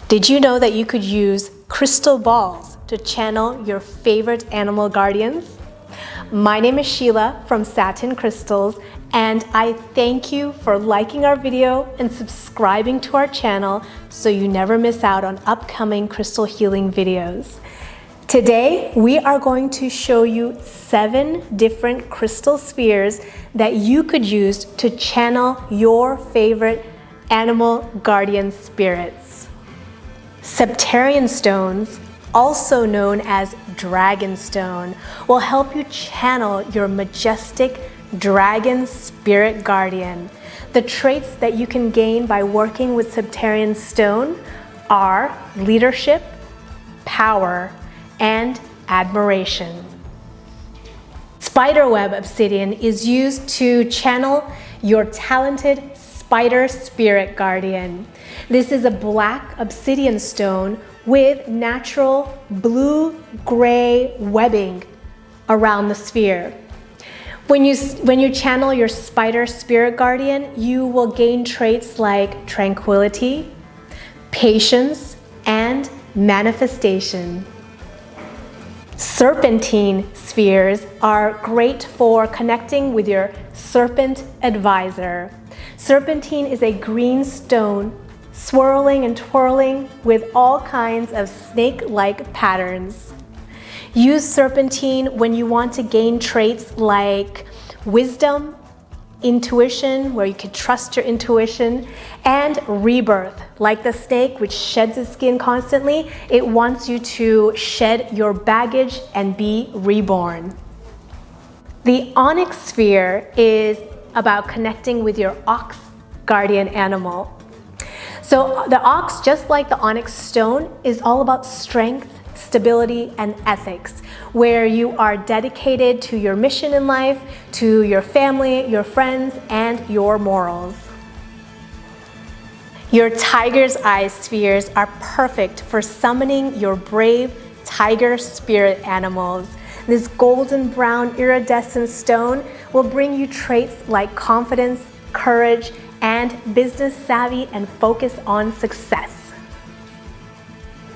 Did you know that you could use crystal balls to channel your favorite animal guardians? My name is Sheila from Satin Crystals, and I thank you for liking our video and subscribing to our channel so you never miss out on upcoming crystal healing videos. Today, we are going to show you 7 different crystal spheres that you could use to channel your favorite animal guardian spirits. Septarian stones, also known as dragonstone, will help you channel your majestic dragon spirit guardian. The traits that you can gain by working with Septarian stone are leadership, power, and admiration. Spiderweb Obsidian is used to channel your talented spider spirit guardian. This is a black obsidian stone with natural blue-gray webbing around the sphere. When you channel your spider spirit guardian, you will gain traits like tranquility, patience, and manifestation. Serpentine spheres are great for connecting with your serpent advisor. Serpentine is a green stone swirling and twirling with all kinds of snake-like patterns. Use serpentine when you want to gain traits like wisdom, intuition, where you can trust your intuition, and rebirth. Like the snake, which sheds its skin constantly, it wants you to shed your baggage and be reborn. The onyx sphere is about connecting with your ox guardian animal. So the ox, just like the onyx stone, is all about strength, stability, and ethics, where you are dedicated to your mission in life, to your family, your friends, and your morals. Your tiger's eye spheres are perfect for summoning your brave tiger spirit animals. This golden brown iridescent stone will bring you traits like confidence, courage, and business savvy and focus on success.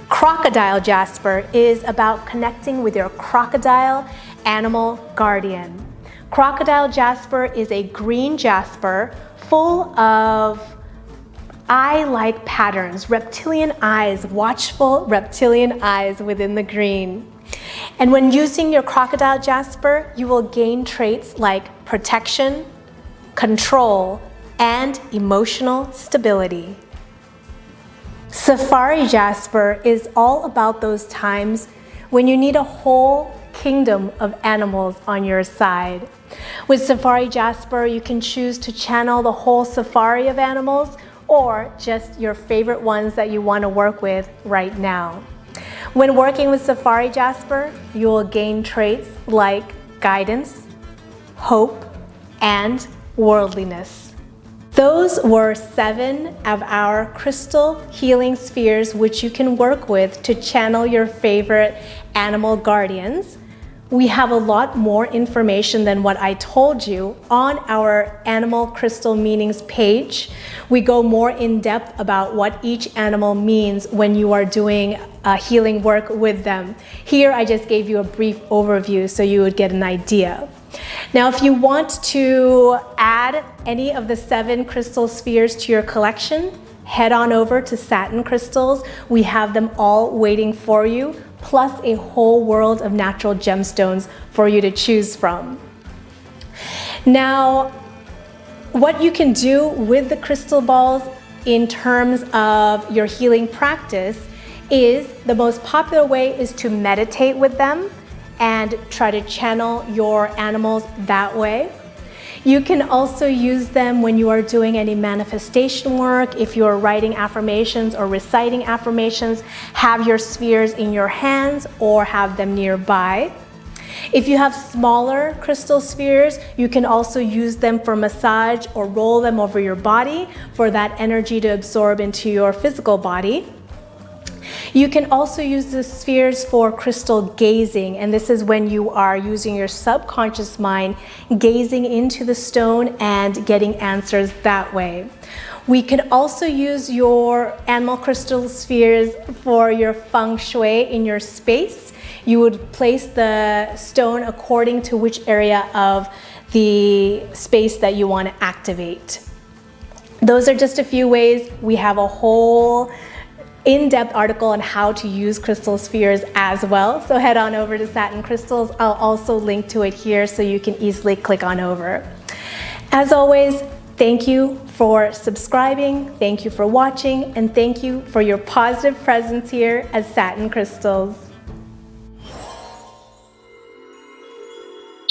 Crocodile Jasper is about connecting with your crocodile animal guardian. Crocodile Jasper is a green jasper full of eye-like patterns, reptilian eyes, watchful reptilian eyes within the green. And when using your Crocodile Jasper, you will gain traits like protection, control, and emotional stability. Safari Jasper is all about those times when you need a whole kingdom of animals on your side. With Safari Jasper, you can choose to channel the whole safari of animals or just your favorite ones that you want to work with right now. When working with Safari Jasper, you will gain traits like guidance, hope, and worldliness. Those were 7 of our crystal healing spheres which you can work with to channel your favorite animal guardians. We have a lot more information than what I told you on our animal crystal meanings page. We go more in depth about what each animal means when you are doing healing work with them. Here I just gave you a brief overview so you would get an idea. Now, if you want to add any of the 7 crystal spheres to your collection, head on over to Satin Crystals. We have them all waiting for you, plus a whole world of natural gemstones for you to choose from. Now, what you can do with the crystal balls in terms of your healing practice is the most popular way is to meditate with them and try to channel your animals that way. You can also use them when you are doing any manifestation work. If you're writing affirmations or reciting affirmations, have your spheres in your hands or have them nearby. If you have smaller crystal spheres, you can also use them for massage or roll them over your body for that energy to absorb into your physical body. You can also use the spheres for crystal gazing, and this is when you are using your subconscious mind, gazing into the stone and getting answers that way. We can also use your animal crystal spheres for your feng shui in your space. You would place the stone according to which area of the space that you want to activate. Those are just a few ways. We have a whole in-depth article on how to use crystal spheres as well. So head on over to Satin Crystals. I'll also link to it here so you can easily click on over. As always, thank you for subscribing, thank you for watching, and thank you for your positive presence here at Satin Crystals.